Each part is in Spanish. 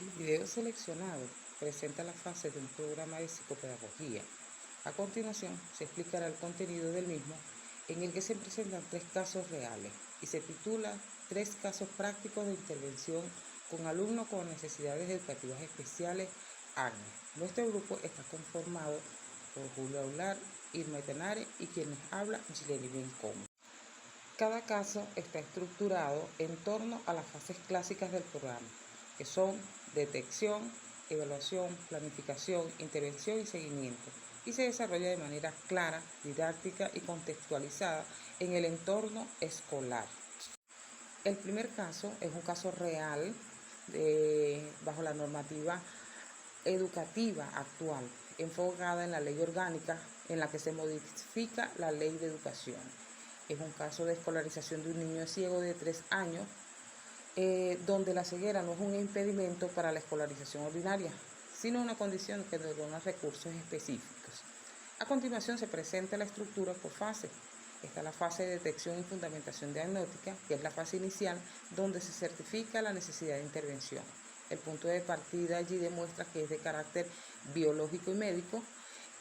El video seleccionado presenta la fase de un programa de psicopedagogía. A continuación, se explicará el contenido del mismo, en el que se presentan 3 casos reales y se titula 3 casos prácticos de intervención con alumnos con necesidades educativas especiales AGNE. Nuestro grupo está conformado por Julio Aular, Irma Tenare y quienes habla Gileni Bencom. Cada caso está estructurado en torno a las fases clásicas del programa, que son detección, evaluación, planificación, intervención y seguimiento, y se desarrolla de manera clara, didáctica y contextualizada en el entorno escolar. El primer caso es un caso real bajo la normativa educativa actual, enfocada en la ley orgánica en la que se modifica la ley de educación. Es un caso de escolarización de un niño ciego de 3 años, donde la ceguera no es un impedimento para la escolarización ordinaria, sino una condición que dona recursos específicos. A continuación se presenta la estructura por fase. Está la fase de detección y fundamentación diagnóstica, que es la fase inicial, donde se certifica la necesidad de intervención. El punto de partida allí demuestra que es de carácter biológico y médico,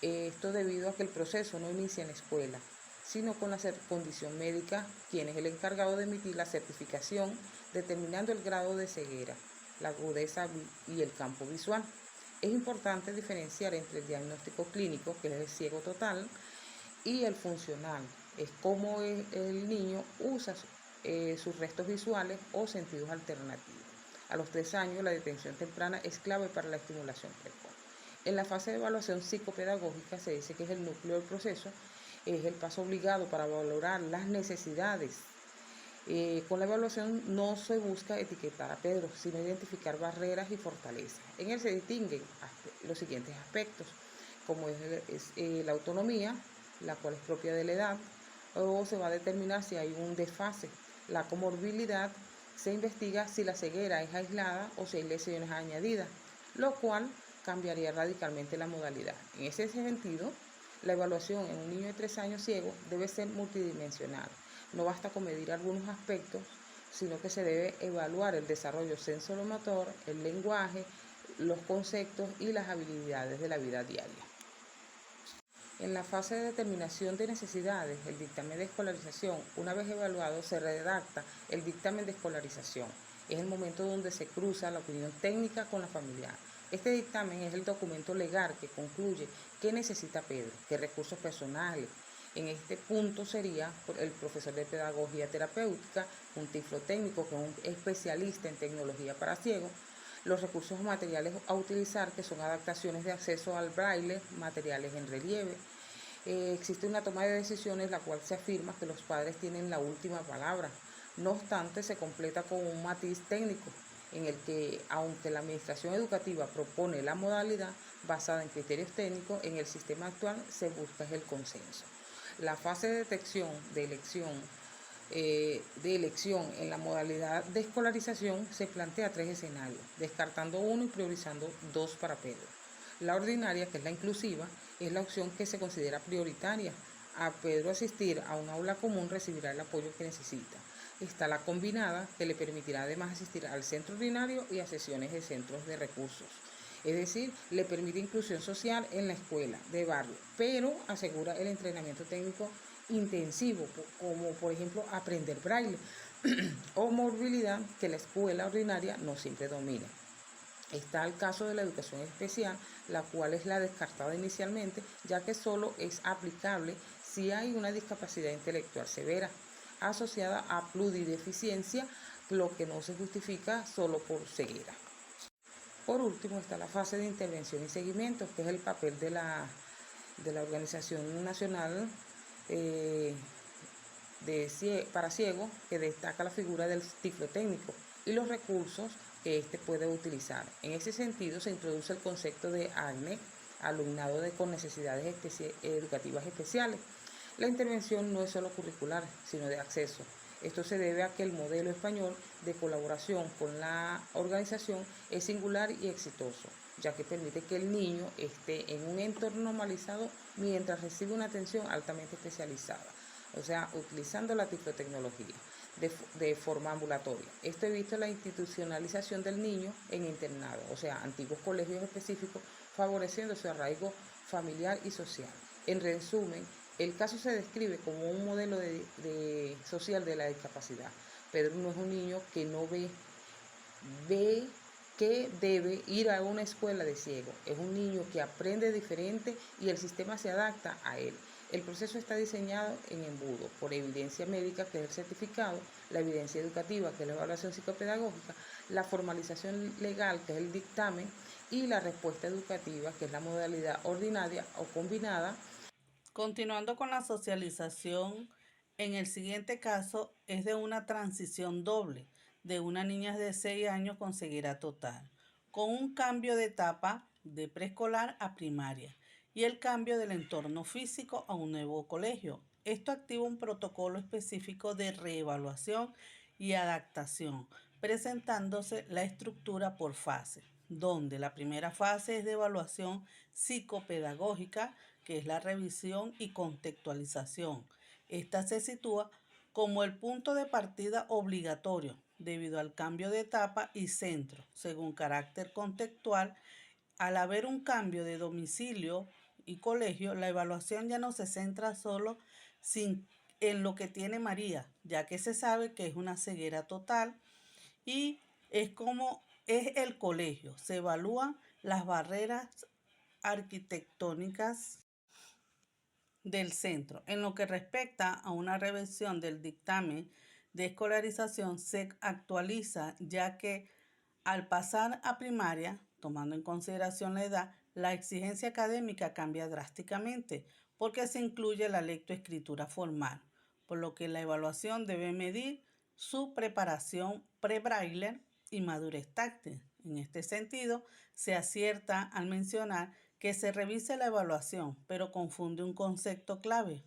esto debido a que el proceso no inicia en la escuela, sino con la condición médica, quien es el encargado de emitir la certificación, determinando el grado de ceguera, la agudeza y el campo visual. Es importante diferenciar entre el diagnóstico clínico, que es el ciego total, y el funcional, es cómo el niño usa sus restos visuales o sentidos alternativos. A los 3 años, la detención temprana es clave para la estimulación precoz. En la fase de evaluación psicopedagógica se dice que es el núcleo del proceso, es el paso obligado para valorar las necesidades. Con la evaluación no se busca etiquetar a Pedro, sino identificar barreras y fortalezas. En él se distinguen los siguientes aspectos, como es la autonomía, la cual es propia de la edad, o se va a determinar si hay un desfase. La comorbilidad, se investiga si la ceguera es aislada o si hay lesiones añadidas, lo cual cambiaría radicalmente la modalidad. En ese sentido, la evaluación en un niño de 3 años ciego debe ser multidimensional. No basta con medir algunos aspectos, sino que se debe evaluar el desarrollo sensoromotor, el lenguaje, los conceptos y las habilidades de la vida diaria. En la fase de determinación de necesidades, el dictamen de escolarización, una vez evaluado, se redacta el dictamen de escolarización. Es el momento donde se cruza la opinión técnica con la familiar. Este dictamen es el documento legal que concluye qué necesita Pedro, qué recursos personales. En este punto sería el profesor de pedagogía terapéutica, un tiflotécnico que es un especialista en tecnología para ciegos, los recursos materiales a utilizar, que son adaptaciones de acceso al braille, materiales en relieve. Existe una toma de decisiones la cual se afirma que los padres tienen la última palabra. No obstante, se completa con un matiz técnico en el que, aunque la administración educativa propone la modalidad basada en criterios técnicos, en el sistema actual se busca el consenso. La fase de detección de elección en la modalidad de escolarización se plantea 3 escenarios, descartando uno y priorizando 2 para Pedro. La ordinaria, que es la inclusiva, es la opción que se considera prioritaria. A Pedro asistir a un aula común recibirá el apoyo que necesita. Está la combinada, que le permitirá además asistir al centro ordinario y a sesiones de centros de recursos. Es decir, le permite inclusión social en la escuela de barrio, pero asegura el entrenamiento técnico intensivo, como por ejemplo aprender braille o movilidad, que la escuela ordinaria no siempre domina. Está el caso de la educación especial, la cual es la descartada inicialmente, ya que solo es aplicable si hay una discapacidad intelectual severa asociada a plurideficiencia, lo que no se justifica solo por ceguera. Por último está la fase de intervención y seguimiento, que es el papel de la Organización Nacional para Ciegos, que destaca la figura del tiflotécnico y los recursos que éste puede utilizar. En ese sentido se introduce el concepto de AGNE, alumnado con necesidades educativas especiales. La intervención no es solo curricular, sino de acceso. Esto se debe a que el modelo español de colaboración con la organización es singular y exitoso, ya que permite que el niño esté en un entorno normalizado mientras recibe una atención altamente especializada, o sea, utilizando la tiflotecnología. de forma ambulatoria. Esto evita la institucionalización del niño en internado, o sea, antiguos colegios específicos, favoreciendo su arraigo familiar y social. En resumen, el caso se describe como un modelo social de la discapacidad. Pedro no es un niño que no ve que debe ir a una escuela de ciego. Es un niño que aprende diferente y el sistema se adapta a él. El proceso está diseñado en embudo por evidencia médica, que es el certificado, la evidencia educativa, que es la evaluación psicopedagógica, la formalización legal, que es el dictamen, y la respuesta educativa, que es la modalidad ordinaria o combinada. Continuando con la socialización, en el siguiente caso es de una transición doble de una niña de 6 años con ceguera total, con un cambio de etapa de preescolar a primaria y el cambio del entorno físico a un nuevo colegio. Esto activa un protocolo específico de reevaluación y adaptación, presentándose la estructura por fase, donde la primera fase es de evaluación psicopedagógica, que es la revisión y contextualización. Esta se sitúa como el punto de partida obligatorio debido al cambio de etapa y centro, según carácter contextual. Al haber un cambio de domicilio y colegio, la evaluación ya no se centra solo en lo que tiene María, ya que se sabe que es una ceguera total y es como es el colegio. Se evalúan las barreras arquitectónicas del centro. En lo que respecta a una revisión del dictamen de escolarización, se actualiza, ya que al pasar a primaria, tomando en consideración la edad, la exigencia académica cambia drásticamente porque se incluye la lectoescritura formal, por lo que la evaluación debe medir su preparación pre-braille y madurez táctil. En este sentido, se acierta al mencionar que se revise la evaluación, pero confunde un concepto clave.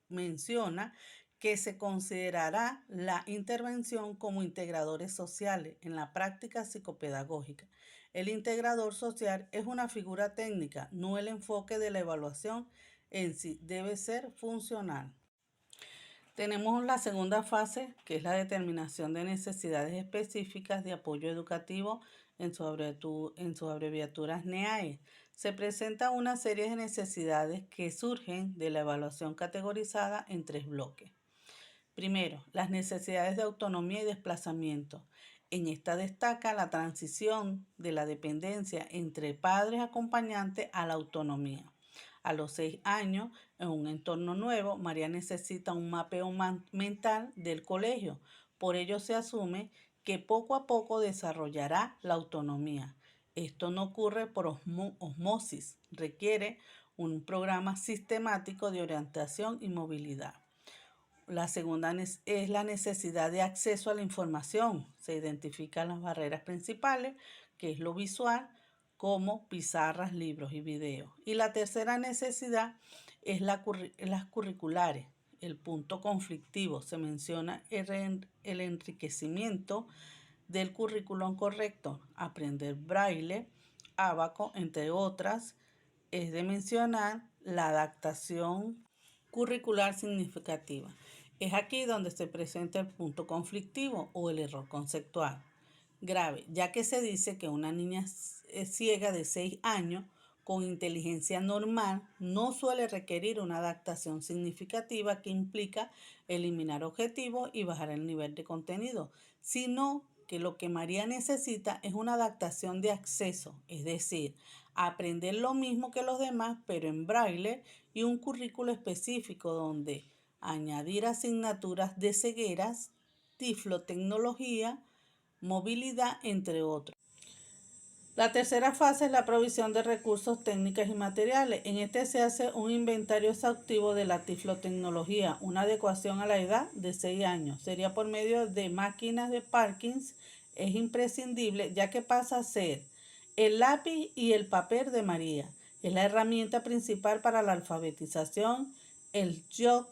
Menciona que se considerará la intervención como integradores sociales en la práctica psicopedagógica. El integrador social es una figura técnica, no el enfoque de la evaluación en sí, debe ser funcional. Tenemos la segunda fase, que es la determinación de necesidades específicas de apoyo educativo en sus abreviaturas NEAE. Se presenta una serie de necesidades que surgen de la evaluación categorizada en 3 bloques. Primero, las necesidades de autonomía y desplazamiento. En esta destaca la transición de la dependencia entre padres acompañantes a la autonomía. A los 6 años, en un entorno nuevo, María necesita un mapeo mental del colegio. Por ello se asume que poco a poco desarrollará la autonomía. Esto no ocurre por osmosis, requiere un programa sistemático de orientación y movilidad. La segunda es la necesidad de acceso a la información. Se identifican las barreras principales, que es lo visual, como pizarras, libros y videos. Y la tercera necesidad es las curriculares. El punto conflictivo se menciona el enriquecimiento del currículum correcto, aprender braille, ábaco, entre otras. Es de mencionar la adaptación curricular significativa. Es aquí donde se presenta el punto conflictivo o el error conceptual grave, ya que se dice que una niña ciega de 6 años con inteligencia normal no suele requerir una adaptación significativa que implica eliminar objetivos y bajar el nivel de contenido, sino que lo que María necesita es una adaptación de acceso, es decir, aprender lo mismo que los demás, pero en braille y un currículo específico donde añadir asignaturas de cegueras, tiflotecnología, movilidad, entre otros. La tercera fase es la provisión de recursos técnicos y materiales. En este se hace un inventario exhaustivo de la tiflotecnología, una adecuación a la edad de 6 años. Sería por medio de máquinas de Parkins. Es imprescindible ya que pasa a ser el lápiz y el papel de María. Es la herramienta principal para la alfabetización. El jog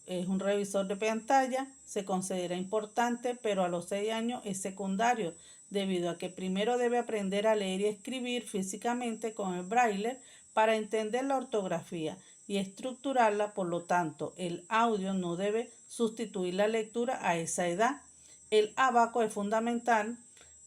es un revisor de pantalla, se considera importante, pero a los 6 años es secundario, debido a que primero debe aprender a leer y escribir físicamente con el braille para entender la ortografía y estructurarla. Por lo tanto, el audio no debe sustituir la lectura a esa edad. El ábaco es fundamental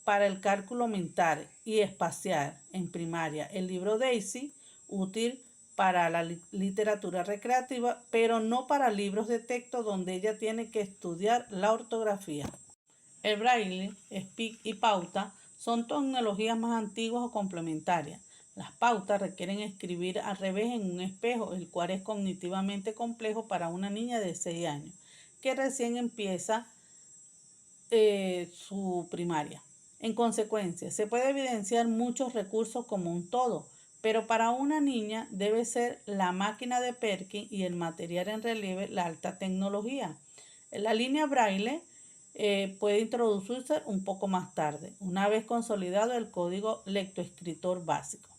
para el cálculo mental y espacial en primaria. El libro Daisy, útil para la literatura recreativa, pero no para libros de texto donde ella tiene que estudiar la ortografía. El braille, speak y pauta son tecnologías más antiguas o complementarias. Las pautas requieren escribir al revés en un espejo, el cual es cognitivamente complejo para una niña de 6 años, que recién empieza su primaria. En consecuencia, se puede evidenciar muchos recursos como un todo, pero para una niña debe ser la máquina de Perkin y el material en relieve la alta tecnología. La línea braille puede introducirse un poco más tarde, una vez consolidado el código lectoescritor básico.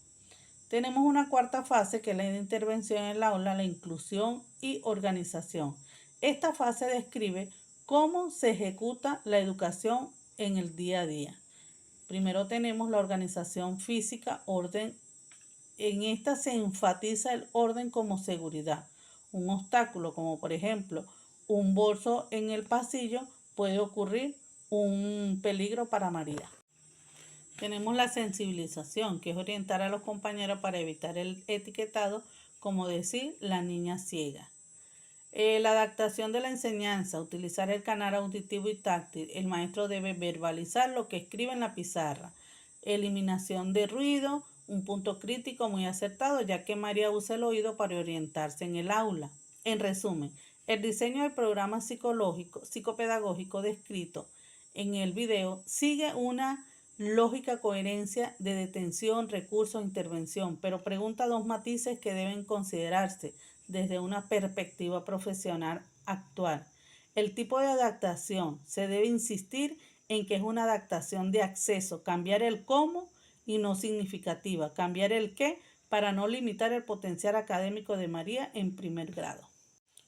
Tenemos una cuarta fase que es la intervención en el aula, la inclusión y organización. Esta fase describe cómo se ejecuta la educación en el día a día. Primero tenemos la organización física, orden. En esta se enfatiza el orden como seguridad. Un obstáculo, como por ejemplo un bolso en el pasillo, puede ocurrir un peligro para María. Tenemos la sensibilización, que es orientar a los compañeros para evitar el etiquetado, como decir la niña ciega. La adaptación de la enseñanza, utilizar el canal auditivo y táctil. El maestro debe verbalizar lo que escribe en la pizarra. Eliminación de ruido, un punto crítico muy acertado, ya que María usa el oído para orientarse en el aula. En resumen, el diseño del programa psicopedagógico descrito en el video sigue una lógica coherencia de detención, recurso, intervención, pero pregunta dos matices que deben considerarse desde una perspectiva profesional actual. El tipo de adaptación, se debe insistir en que es una adaptación de acceso, cambiar el cómo y no significativa, cambiar el qué para no limitar el potencial académico de María en primer grado.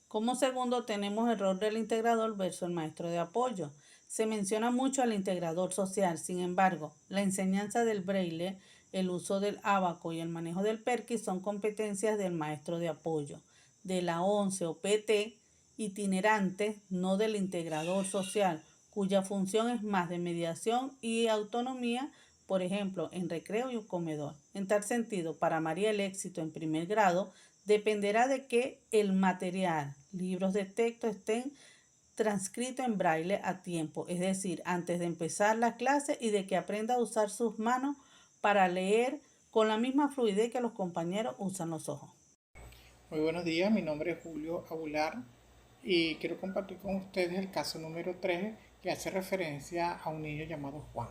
Como segundo tenemos el rol del integrador versus el maestro de apoyo. Se menciona mucho al integrador social, sin embargo, la enseñanza del braille, el uso del ábaco y el manejo del Perkin son competencias del maestro de apoyo, de la ONCE o PT itinerante, no del integrador social, cuya función es más de mediación y autonomía, por ejemplo, en recreo y un comedor. En tal sentido, para María el éxito en primer grado dependerá de que el material, libros de texto, estén transcritos en braille a tiempo, es decir, antes de empezar la clase, y de que aprenda a usar sus manos para leer con la misma fluidez que los compañeros usan los ojos. Muy buenos días, mi nombre es Julio Aguilar y quiero compartir con ustedes el caso número 3 que hace referencia a un niño llamado Juan.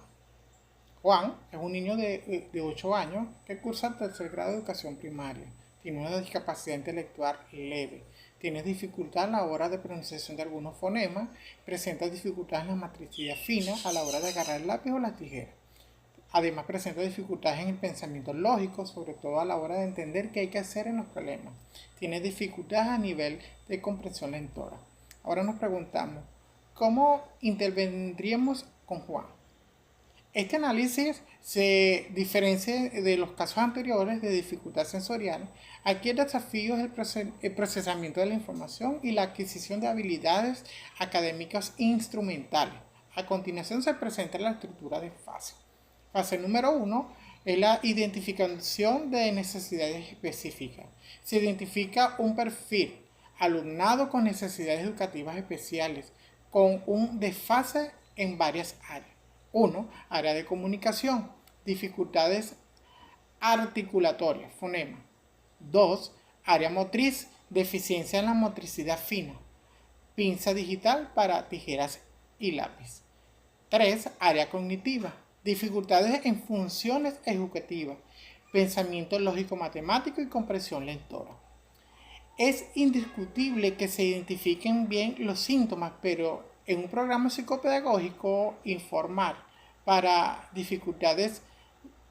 Juan es un niño de 8 años que cursa el tercer grado de educación primaria. Tiene una discapacidad intelectual leve. Tiene dificultad a la hora de pronunciación de algunos fonemas. Presenta dificultades en la motricidad fina a la hora de agarrar el lápiz o la tijera. Además presenta dificultades en el pensamiento lógico, sobre todo a la hora de entender qué hay que hacer en los problemas. Tiene dificultades a nivel de comprensión lectora. Ahora nos preguntamos, ¿cómo intervendríamos con Juan? Este análisis se diferencia de los casos anteriores de dificultad sensorial. Aquí el desafío es el procesamiento de la información y la adquisición de habilidades académicas instrumentales. A continuación se presenta la estructura de fase. Fase número 1 es la identificación de necesidades específicas. Se identifica un perfil, alumnado con necesidades educativas especiales, con un desfase en varias áreas. 1. Área de comunicación, dificultades articulatorias, fonema. 2. Área motriz, deficiencia en la motricidad fina, pinza digital para tijeras y lápiz. 3. Área cognitiva, dificultades en funciones ejecutivas, pensamiento lógico-matemático y comprensión lectora. Es indiscutible que se identifiquen bien los síntomas, pero en un programa psicopedagógico informal para dificultades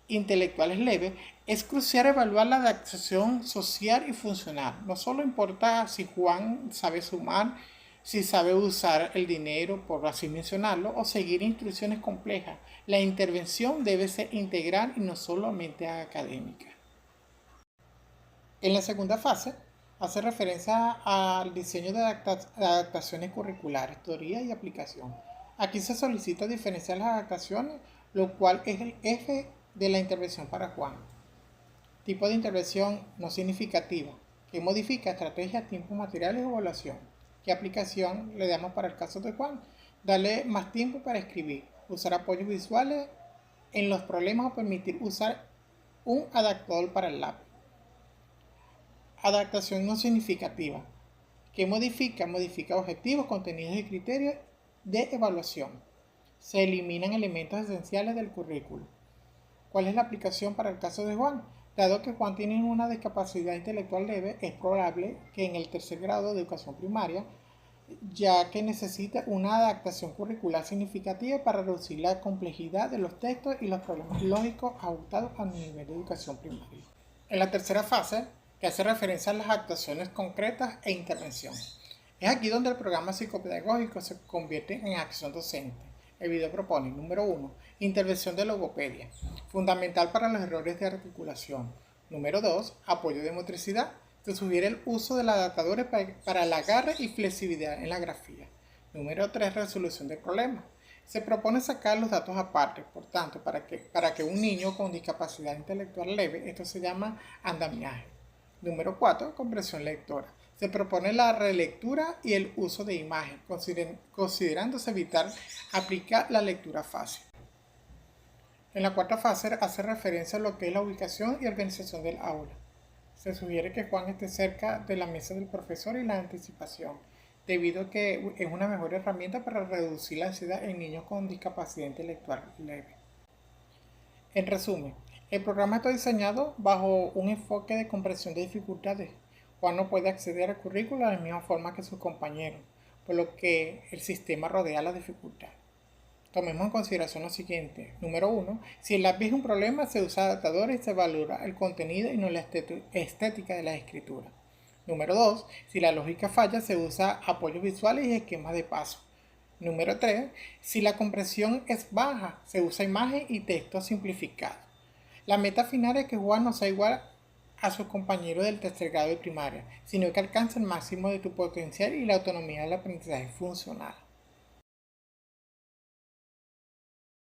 intelectuales leves, es crucial evaluar la adaptación social y funcional. No solo importa si Juan sabe sumar, si sabe usar el dinero, por así mencionarlo, o seguir instrucciones complejas. La intervención debe ser integral y no solamente académica. En la segunda fase, hace referencia al diseño de adaptaciones curriculares, teoría y aplicación. Aquí se solicita diferenciar las adaptaciones, lo cual es el eje de la intervención para Juan. Tipo de intervención no significativa, que modifica estrategias, tiempos, materiales o evaluación. ¿Qué aplicación le damos para el caso de Juan? Darle más tiempo para escribir, usar apoyos visuales en los problemas o permitir usar un adaptador para el lápiz. Adaptación no significativa, que modifica objetivos, contenidos y criterios de evaluación. Se eliminan elementos esenciales del currículo. ¿Cuál es la aplicación para el caso de Juan? Dado que Juan tiene una discapacidad intelectual leve, es probable que en el tercer grado de educación primaria, ya que necesita una adaptación curricular significativa para reducir la complejidad de los textos y los problemas lógicos ajustados a nivel de educación primaria. En la tercera fase, que hace referencia a las actuaciones concretas e intervención. Es aquí donde el programa psicopedagógico se convierte en acción docente. El video propone, número 1, intervención de logopedia, fundamental para los errores de articulación. Número 2, apoyo de motricidad. Se sugiere el uso de los adaptadores para el agarre y flexibilidad en la grafía. Número 3, resolución de problemas. Se propone sacar los datos aparte, por tanto, para que un niño con discapacidad intelectual leve, esto se llama andamiaje. Número 4, comprensión lectora. Se propone la relectura y el uso de imagen, considerándose vital aplicar la lectura fácil. En la cuarta fase hace referencia a lo que es la ubicación y organización del aula. Se sugiere que Juan esté cerca de la mesa del profesor y la anticipación, debido a que es una mejor herramienta para reducir la ansiedad en niños con discapacidad intelectual leve. En resumen, el programa está diseñado bajo un enfoque de comprensión de dificultades. Juan no puede acceder al currículo de la misma forma que sus compañeros, por lo que el sistema rodea la dificultad. Tomemos en consideración lo siguiente. Número 1. Si el lápiz es un problema, se usa adaptadores y se valora el contenido y no la estética de la escritura. Número 2. Si la lógica falla, se usa apoyos visuales y esquemas de paso. Número 3. Si la comprensión es baja, se usa imagen y texto simplificado. La meta final es que Juan no sea igual a sus compañeros del tercer grado de primaria, sino que alcance el máximo de tu potencial y la autonomía del aprendizaje funcional.